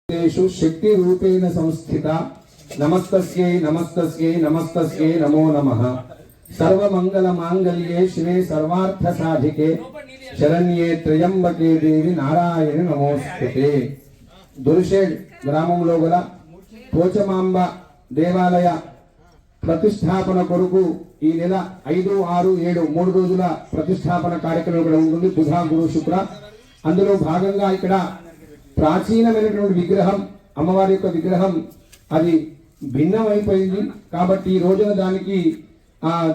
शक्ति रूपेण संस्थिता नमस्तस्यै नमस्तस्यै नमस्तस्यै नमो नमः। सर्वमंगल मांगल्ये शिवे सर्वार्थ साधिके शरण्ये त्र्यंबके देवी नारायण नमोस्तुते। दुर्शेड ग्रामंలో గల పోచమాంబ దేవాలయ ప్రతిష్టాపన కొరకు ఈ నెల 5, 6, 7 3 రోజుల ప్రతిష్టాపన కార్యక్రమం కూడా ఉంటుంది. బుధ గురు శుక్ర అందులో భాగంగా ఇక్కడ ప్రాచీనమైనటువంటి విగ్రహం అమ్మవారి యొక్క విగ్రహం అది భిన్నమైపోయింది కాబట్టి ఈ రోజున దానికి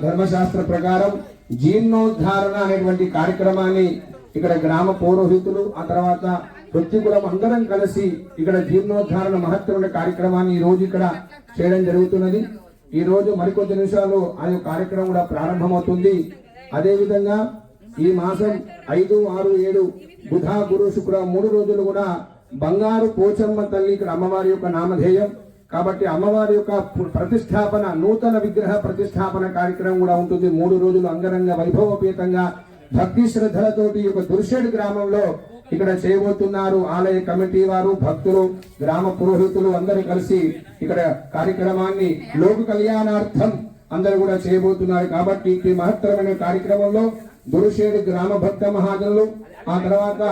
ధర్మశాస్త్ర ప్రకారం జీర్ణోద్ధారణ అనేటువంటి కార్యక్రమాన్ని ఇక్కడ గ్రామ పౌరోహితులు ఆ తర్వాత వృత్తికులం అందరం కలిసి ఇక్కడ జీర్ణోద్ధారణ మహత్తరమైన కార్యక్రమాన్ని ఈ రోజు ఇక్కడ చేయడం జరుగుతున్నది. ఈ రోజు మరికొద్ది నిమిషాలు ఆ కార్యక్రమం కూడా ప్రారంభమవుతుంది. అదే విధంగా ఈ మాసం 5, 6, 7 బుధ గురు శుక్ర 3 రోజులు కూడా బంగారు పోచమ్మ తల్లి ఇక్కడ అమ్మవారి యొక్క నామధేయం కాబట్టి అమ్మవారి యొక్క ప్రతిష్టాపన నూతన విగ్రహ ప్రతిష్టాపన కార్యక్రమం కూడా ఉంటుంది. 3 రోజులు అంగరంగ వైభవపేతంగా భక్తి శ్రద్ధలతోటి యొక్క దుర్షేడ్ గ్రామంలో ఇక్కడ చేయబోతున్నారు. ఆలయ కమిటీ వారు భక్తులు గ్రామ పురోహితులు అందరూ కలిసి ఇక్కడ కార్యక్రమాన్ని లోక కళ్యాణార్థం అందరూ కూడా చేయబోతున్నారు. కాబట్టి ఈ మహత్తరమైన కార్యక్రమంలో దుర్షేడ్ గ్రామ భక్త మహాజనులు ఆ తర్వాత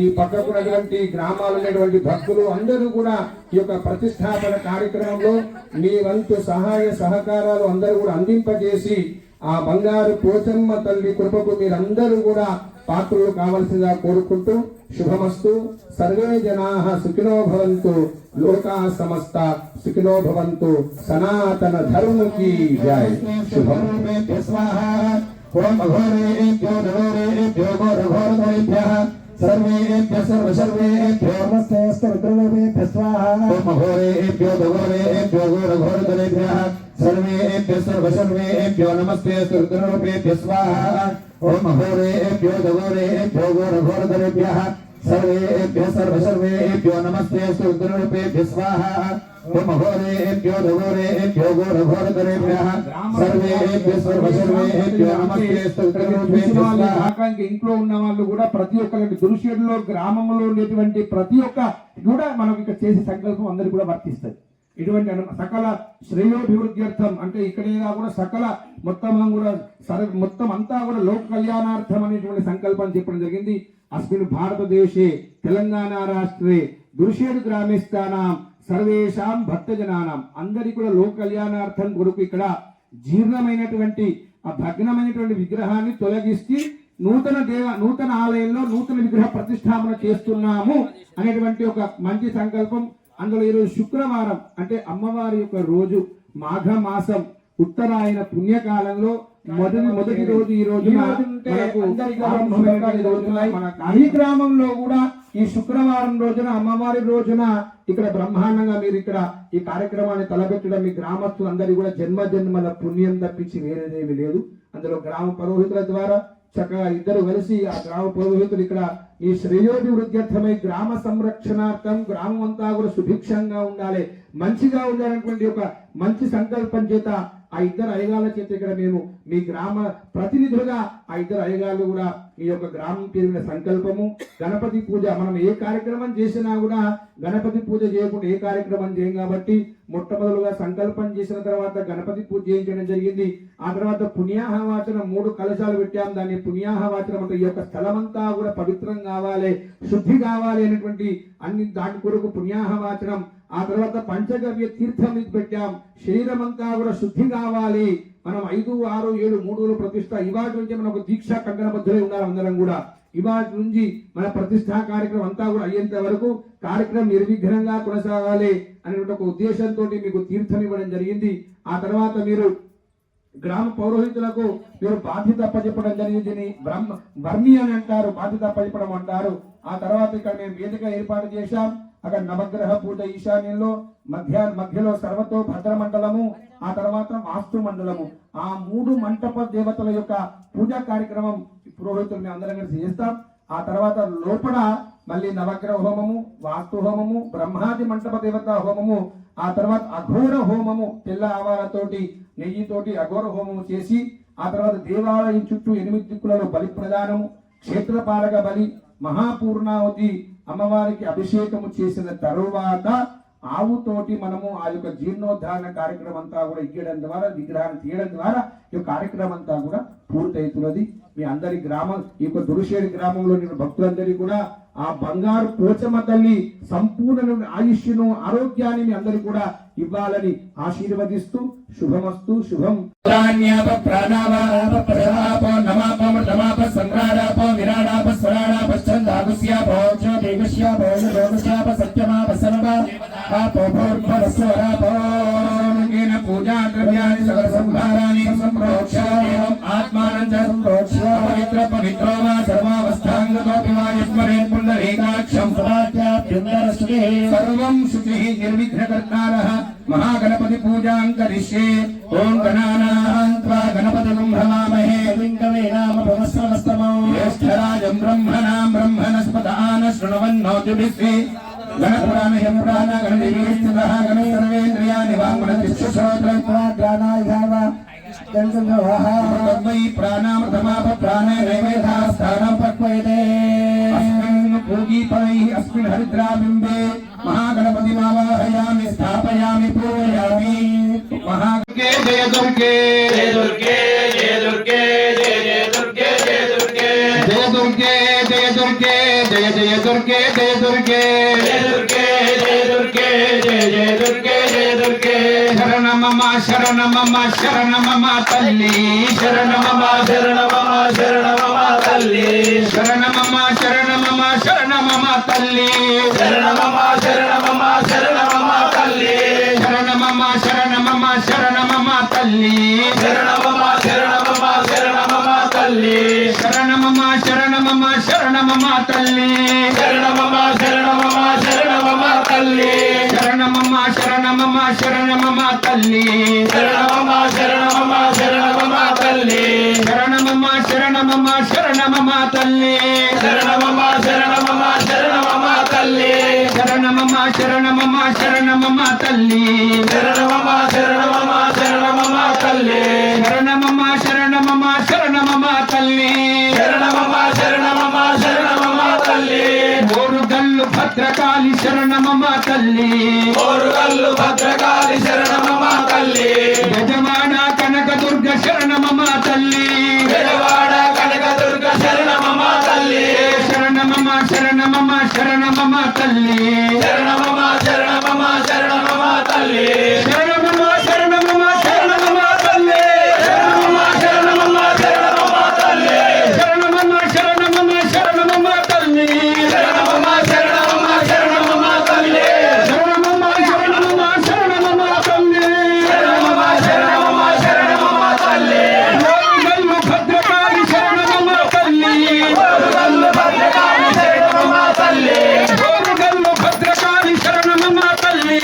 ఈ పక్కకున్నటువంటి గ్రామాలు ఉన్నటువంటి భక్తులు అందరూ కూడా ఈ యొక్క ప్రతిష్టాపన కార్యక్రమంలో మీ వంతు సహాయ సహకారాలు అందరూ కూడా అందింపజేసి ఆ బంగారు పోచమ్మ తల్లి కృపకు మీరందరూ కూడా పాత్రలు కావాల్సిందిగా కోరుకుంటూ శుభమస్తు. సర్వే జనాః సుఖినో భవంతు లోకా సమస్త సుఖినో భవంతు. సనాతన ధర్మకి జై. శుభం. सर्वेभ्यः सर्वेभ्यो नमस्ते रुद्ररूपेभ्यः स्वाहा। ओम घोरेभ्यो घोरेभ्यो घोरघोरधरेभ्यः सर्वेभ्यः सर्वेभ्यो नमस्ते रुद्ररूपेभ्यः स्वाहा। ओम घोरेभ्यो घोरेभ्यो घोरघोरधरेभ्यः सर्वेभ्यः सर्वेभ्यो नमस्ते रुद्ररूपेभ्यः स्वाहा। ओम घोरेभ्यो घोरेभ्यो घोरघोरधरेभ्यः सर्वेभ्यः सर्वेभ्यो नमस्ते रुद्ररूपेभ्यः स्वाहा। ఇంట్లో ఉన్న వాళ్ళు కూడా ప్రతి ఒక్కరికి దుర్షేడ్లో గ్రామంలో ఉండేటువంటి ప్రతి ఒక్క కూడా మనకి ఇక్కడ చేసే సంకల్పం అందరికి కూడా వర్తిస్తుంది. ఇటువంటి సకల శ్రేయోభివృద్ధ్యర్థం అంటే ఇక్కడే కాకుండా సకల మొత్తం అంతా కూడా లోక కళ్యాణార్థం అనేటువంటి సంకల్పం చెప్పడం జరిగింది. అస్మిన్ భారతదేశే తెలంగాణ రాష్ట్రే దుర్షేడ్ గ్రామేస్థానాం సర్వేషాం భక్తజనానాం అందరికీ కూడా లోక కళ్యాణార్థం కొరకు ఇక్కడ జీర్ణమైనటువంటి ఆ భగ్నమైనటువంటి విగ్రహాన్ని తొలగిస్తే నూతన ఆలయంలో నూతన విగ్రహ ప్రతిష్టాపన చేస్తున్నాము అనేటువంటి ఒక మంచి సంకల్పం. అందులో ఈరోజు శుక్రవారం అంటే అమ్మవారి యొక్క రోజు మాఘ మాసం ఉత్తరాయణ పుణ్యకాలంలో మొదటి రోజు ఈ రోజు ఈ గ్రామంలో కూడా ఈ శుక్రవారం రోజున అమ్మవారి రోజున ఇక్కడ బ్రహ్మాండంగా మీరు ఇక్కడ ఈ కార్యక్రమాన్ని తలపెట్టడం మీ గ్రామస్తులందరికీ కూడా జన్మల పుణ్యం తప్పించి వేరేదేమి లేదు. అందులో గ్రామ పురోహితుల ద్వారా చక్కగా ఇద్దరు కలిసి ఆ గ్రామ పురోహితులు ఇక్కడ ఈ శ్రేయోభివృద్ధ్యర్థమై గ్రామ సంరక్షణార్థం గ్రామం అంతా కూడా సుభిక్షంగా ఉండాలి మంచిగా ఉండాలనేటువంటి ఒక మంచి సంకల్పం చేత ఆ ఇద్దరు అయ్యగాళ్ళ చేత ఇక్కడ మేము మీ గ్రామ ప్రతినిధులుగా ఆ ఇద్దరు అయ్యగాళ్ళు కూడా ఈ యొక్క గ్రామం పేరున సంకల్పము గణపతి పూజ మనం ఏ కార్యక్రమం చేసినా కూడా గణపతి పూజ చేయకుండా ఏ కార్యక్రమం చేయం కాబట్టి మొట్టమొదలుగా సంకల్పం చేసిన తర్వాత గణపతి పూజ చేయించడం జరిగింది. ఆ తర్వాత పుణ్యాహవాచనం 3 కలశాలు పెట్టాం. దాన్ని పుణ్యాహవాచనం అంటే ఈ యొక్క స్థలమంతా కూడా పవిత్రం కావాలి శుద్ధి కావాలి అనేటువంటి అన్ని దాని కొరకు పుణ్యాహవాచనం. ఆ తర్వాత పంచగవ్య తీర్థం పెట్టాం. శరీరం అంతా కూడా శుద్ధి కావాలి. మనం 5, 6, 7 3 రోజుల ప్రతిష్ట ఇవాటి నుంచి మనం ఒక దీక్ష కంకణబద్ధులై ఉండాలి. అందరం కూడా ఇవాటి నుంచి మన ప్రతిష్టా కార్యక్రమం అంతా కూడా అయ్యేంత వరకు కార్యక్రమం నిర్విఘ్నంగా కొనసాగాలి అనేటువంటి ఒక ఉద్దేశంతో మీకు తీర్థం ఇవ్వడం జరిగింది. ఆ తర్వాత మీరు గ్రామ పౌరోహితులకు మీరు బాధ్యత అప్పచెప్పడం జరిగింది. వర్ణి అని అంటారు, బాధ్యత అప్పచెప్పడం అంటారు. ఆ తర్వాత ఇక్కడ మేము వేదిక ఏర్పాటు చేశాం. అక్కడ నవగ్రహ పూజ ఈశాన్యంలో మధ్యలో సర్వతో భద్ర మండలము ఆ తర్వాత వాస్తు మండలము ఆ 3 మంటప దేవతల యొక్క పూజా కార్యక్రమం పురోహితులు మేము అందరం కలిసి చేస్తాం. ఆ తర్వాత లోపల మళ్ళీ నవగ్రహ హోమము వాస్తు హోమము బ్రహ్మాది మంటప దేవత హోమము ఆ తర్వాత అఘోర హోమము తెల్ల ఆవాలతోటి నెయ్యితోటి అఘోర హోమము చేసి ఆ తర్వాత దేవాలయం చుట్టూ 8 దిక్కులలో బలి ప్రదానము క్షేత్రపాలక బలి మహాపూర్ణావతి అమ్మవారికి అభిషేకము చేసిన తరువాత ఆవుతోటి మనము ఆ యొక్క జీర్ణోద్ధారణ కార్యక్రమం అంతా కూడా ఇయ్యడం ద్వారా విగ్రహాన్ని తీయడం ద్వారా ఈ కార్యక్రమం అంతా కూడా పూర్తవుతున్నది. మీ అందరి గ్రామం ఈ యొక్క దురుషేడి గ్రామంలోని భక్తులందరికీ కూడా ఆ బంగారు పోచమ్మ తల్లి సంపూర్ణ ఆయుష్ను ఆరోగ్యాన్ని మీ అందరికీ కూడా ఇవ్వాలని ఆశీర్వదిస్తూ శుభమస్తు శుభం. పూజా ద్రవ్యాన్ని సకల సంభారాన్ని సంప్రోక్ష ఆత్మానంద సంప్రోక్ష పవిత్ర పవిత్రో వా సర్వావస్థాంగతోపి వా యస్మరేత్ పుండరీకాక్షం సదాఖ్యాప్యుందరశ్రీ సర్వం శుచిః నిర్విఘ్నకర్తారః మహాగణపతి పూజాం కరిష్యే. ఓం గణానాం త్వా గణపతిం హవామహే కవిం నామ భవస్వస్తమం జ్యేష్ఠరాజం బ్రహ్మణాం బ్రహ్మణస్పత ఆన శృణవన్నోతిభిः గణపురాణయం పురాణ గణదేవీస్తః గణ సర్వేంద్రియాణి వాంగ్మనశ్చశ్రోత్రప్రాణాయావ తన్మై ప్రాణామృతమాప ప్రాణే నైవేద్యా స్థానం పక్వయతే. అస్మిన్ పూగీపై అస్మిన్ హరిద్రాబింబే మహాగణపతిమావాహయామి స్థాపయామి పూజయామి. మహాదుర్గే జయ దుర్గే జయ దుర్గే జయ దుర్గే జయ జయ దుర్గే జయ దుర్గే జయ దుర్గే జయ దుర్గే జయ జయ దుర్గే జయ దుర్గే జయ దుర్గే జయ దుర్గే జయ జయ దుర్గే జయ దుర్గే. శరణమమ శరణమమ శరణమమ తల్లి శరణమమ శరణమమ శరణమమ తల్లి శరణమమ శరణమమ శరణమమ తల్లి శరణమమ శరణమమ శరణమమ తల్లి శరణమమ శరణమమ శరణమమ తల్లి శరణమమ శరణమమ శరణమమ తల్లి శరణమమ శరణమమ శరణమమ తల్లి శరణమమ శరణమమ శరణమమ తల్లి శరణమమ శరణమమ శరణమమ తల్లి శరణమమ శరణమమ శరణమమ తల్లి శరణమమ శరణమమ శరణమమ తల్లి శరణమమ శరణమమ శరణమమ తల్లి శరణమమ శరణమమ శరణమమ తల్లి శరణమమ శరణమమ శరణమమ తల్లి శరణమమ శరణమమ శరణమమ తల్లి శరణమమ శరణమమ శరణమమ తల్లి. ఓరుగల్లు భద్రకాళి శరణమమ తల్లి ఓరుగల్లు భద్రకాళి శరణమమ తల్లి గజవాడ కనకదుర్గ శరణమమ తల్లి గజవాడ కనకదుర్గ శరణమమ తల్లి శరణమమ శరణమమ శరణమమ తల్లి శరణమమ శరణమమ శరణమమ తల్లి శరణమమ శరణమమ శరణమమ తల్లి శరణమమ శరణమమ శరణమమ తల్లి శరణమమ శరణమమ శరణమమ తల్లి శరణమమ శరణమమ శరణమమ తల్లి శరణమమ శరణమమ శరణమమ తల్లి శరణమమ శరణమమ శరణమమ తల్లి. ఓరుగల్లు భద్రకాళి శరణమమ తల్లి ఓరుగల్లు భద్రకాళి శరణమమ తల్లి ఓరుగల్లు భద్రకాళి శరణమమ తల్లి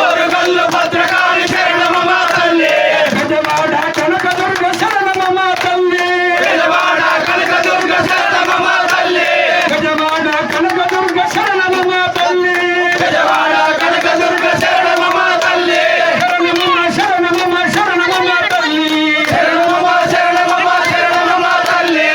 ఓరుగల్లు భద్రకాళి శరణమమ తల్లి గజవాడ కనకదుర్గ శరణమమ తల్లి గజవాడ కనకదుర్గ శరణమమ తల్లి గజవాడ కనకదుర్గ శరణమమ తల్లి గజవాడ కనకదుర్గ శరణమమ తల్లి శరణమమ శరణమమ శరణమమ తల్లి శరణమమ శరణమమ శరణమమ తల్లి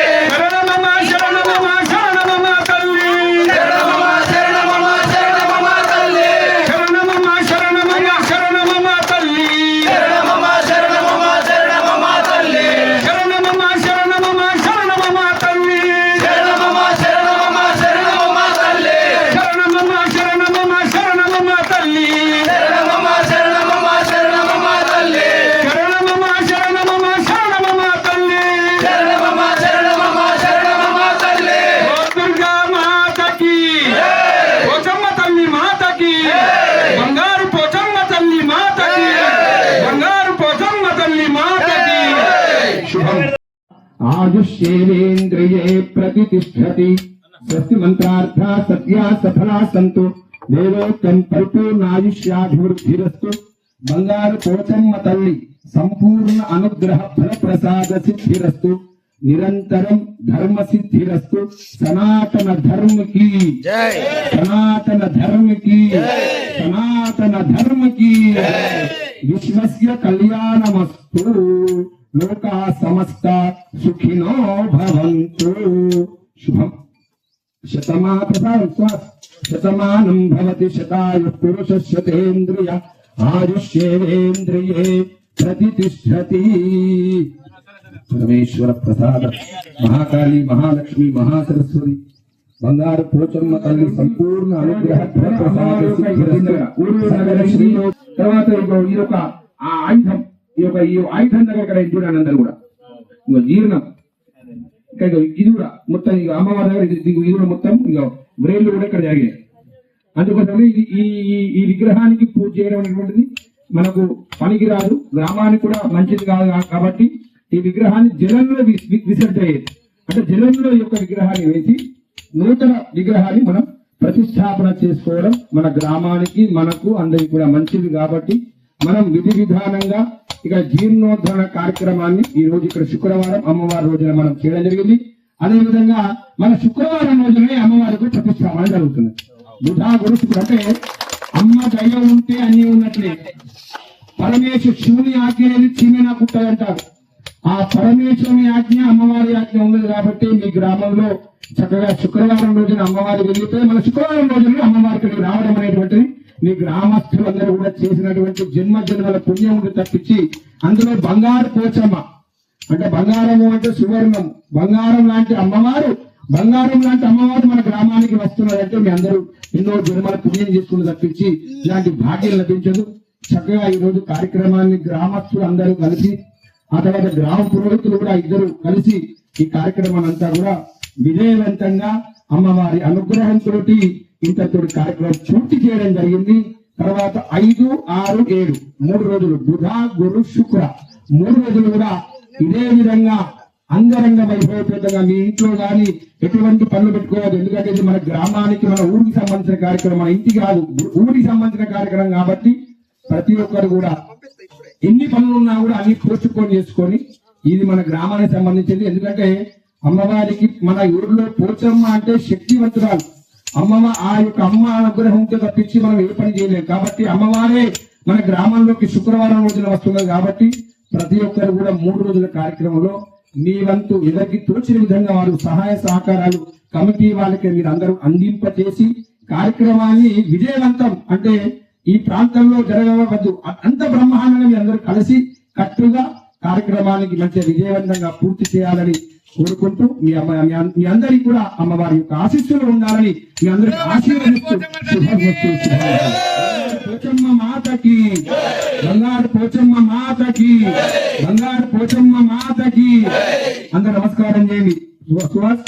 శరణమమ శరణమమ శరణమమ తల్లి శరణమమ శరణమమ శరణమమ తల్లి శరణమమ శరణమమ శరణమమ తల్లి శరణమమ శరణమమ శరణమమ తల్లి శరణమమ శరణమమ శరణమమ తల్లి శరణమమ శరణమమ శరణమమ తల్లి శరణమమ శరణమమ శరణమమ తల్లి శరణమమ శరణమమ శరణమమ తల్లి శరణమమ శరణమమ శరణమమ తల్లి శరణమమ శరణమమ శరణమమ తల్లి. ఓ దుర్గా మాతకి పోచమ్మ తల్లి మాతకి బంగారు పోచమ్మ తల్లి మాతకి బంగారు పోచమ్మ తల్లి మాతకి. శుభం. ఆయుష్యేంద్రియే ప్రతిష్టతి స్వస్తి మంత్రార్థ సత్యా సఫలా సంతు దేవోక్తం పరిపూర్ణాయుష్యాభివృద్ధిరస్తు. బంగారు పోచమ్మ తల్లి సంపూర్ణ అనుగ్రహ ఫల ప్రసాద సిద్ధిరస్తు. నిరంతరం ధర్మ సిద్ధిరస్తు. సనాతన ధర్మ की సనాతన ధర్మ की సనాతన ధర్మ की విశ్వస్య కళ్యాణమస్తు. లోకా సమస్త సుఖినో భవంతు. శుభం. శతమానం శ్వాస శతమానం భవతి శతాయు పురుషశ్యతేంద్రియ ఆయుష్యేంద్రియే ప్రతిష్టతి. పరమేశ్వర ప్రసాద మహాకాళి మహాలక్ష్మి మహాసరస్వతి బంగారు పోచమ్మ తల్లి సంపూర్ణ అనుగ్రహ తర్వాత ఈ యొక్క ఆ ఆయుధం ఈ ఆయుధం దగ్గర ఇక్కడ చూడండి అందరు కూడా ఇక జీర్ణం ఇంకా ఇది కూడా మొత్తం ఇక అమ్మవారి దగ్గర ఇది కూడా మొత్తం ఇక బ్రెయిన్లు కూడా ఇక్కడ జరిగాయి. అందుకోసమే ఇది ఈ విగ్రహానికి పూజ చేయడం అనేటువంటిది మనకు పనికి రాదు, గ్రామానికి కూడా మంచిది కాదు. కాబట్టి ఈ విగ్రహాన్ని జలంలో విసర్జన అయ్యేది అంటే జలంలో ఈ యొక్క విగ్రహాన్ని వేసి నూతన విగ్రహాన్ని మనం ప్రతిష్టాపన చేసుకోవడం మన గ్రామానికి మనకు అందరికి కూడా మంచిది. కాబట్టి మనం విధి విధానంగా ఇక జీర్ణోద్ధరణ కార్యక్రమాన్ని ఈ రోజు ఇక్కడ శుక్రవారం అమ్మవారి రోజున మనం చేయడం జరిగింది. అదేవిధంగా మన శుక్రవారం రోజునే అమ్మవారికి ప్రతిష్టాపన జరుగుతుంది. బుధా గురుశుక్రుడు అంటే అమ్మ దయ ఉంటే అన్ని ఉన్నట్లే. పరమేశ్వర శివుని ఆజ్ఞ అనేది చీమైనా కుట్టదంటారు. ఆ పరమేశ్వరుని ఆజ్ఞ అమ్మవారి ఆజ్ఞ ఉన్నది కాబట్టి మీ గ్రామంలో చక్కగా శుక్రవారం రోజున అమ్మవారి వెళ్ళిపోయి మన శుక్రవారం రోజున అమ్మవారికి రావడం అనేటువంటిది మీ గ్రామస్తులందరూ కూడా చేసినటువంటి జన్మల పుణ్యం తప్పించి అందులో బంగారు పోచమ్మ అంటే బంగారము అంటే సువర్ణం, బంగారం లాంటి అమ్మవారు, బంగారం లాంటి అమ్మవారు మన గ్రామానికి వస్తున్నారంటే మీ అందరూ ఎన్నో జన్మల పుణ్యం చేసుకుని తప్పించి ఇలాంటి భాగ్యం లభించదు. చక్కగా ఈ రోజు కార్యక్రమాన్ని గ్రామస్తులు అందరూ కలిసి ఆ తర్వాత గ్రామ పురోహితులు కూడా ఇద్దరు కలిసి ఈ కార్యక్రమాన్ని అంతా కూడా విజయవంతంగా అమ్మవారి అనుగ్రహంతో ఇంతటి కార్యక్రమం పూర్తి చేయడం జరిగింది. తర్వాత 5, 6, 7 3 రోజులు బుధ గురు శుక్ర 3 రోజులు కూడా ఇదే విధంగా అంగరంగ వైభవపేతంగా మీ ఇంట్లో గాని ఎటువంటి పనులు పెట్టుకోవద్దు. ఎందుకంటే ఇది మన గ్రామానికి మన ఊరికి సంబంధించిన కార్యక్రమం, మన ఇంటికి కాదు ఊరికి సంబంధించిన కార్యక్రమం కాబట్టి ప్రతి ఒక్కరు కూడా ఎన్ని పనులు ఉన్నా కూడా అన్ని పోర్చుకొని చేసుకొని ఇది మన గ్రామానికి సంబంధించింది. ఎందుకంటే అమ్మవారికి మన ఊరిలో పోచమ్మ అంటే శక్తివంతురాలు. ఆ యొక్క అమ్మ అనుగ్రహంతో తప్పించి మనం ఏ పని చేయలేము. కాబట్టి అమ్మవారే మన గ్రామంలోకి శుక్రవారం రోజున వస్తున్నది. కాబట్టి ప్రతి ఒక్కరు కూడా 3 రోజుల కార్యక్రమంలో మీ వంతు ఎవరికి తోచిన విధంగా వారు సహాయ సహకారాలు కమిటీ వాళ్ళకి మీరు అందరూ అందింపచేసి కార్యక్రమాన్ని విజయవంతం అంటే ఈ ప్రాంతంలో జరగవద్దు అంత బ్రహ్మాండంగా మీ అందరూ కలిసి కట్టుగా కార్యక్రమానికి మంచి విజయవంతంగా పూర్తి చేయాలని కోరుకుంటూ మీ అందరికీ కూడా అమ్మవారి యొక్క ఆశీస్సులు ఉండాలని మీ అందరికి ఆశీర్వదిస్తూ పోచమ్మ మాతకి, బంగారు పోచమ్మ మాతకి, బంగారు పోచమ్మ మాతకి అందరూ నమస్కారం చేయండి. సుహాస్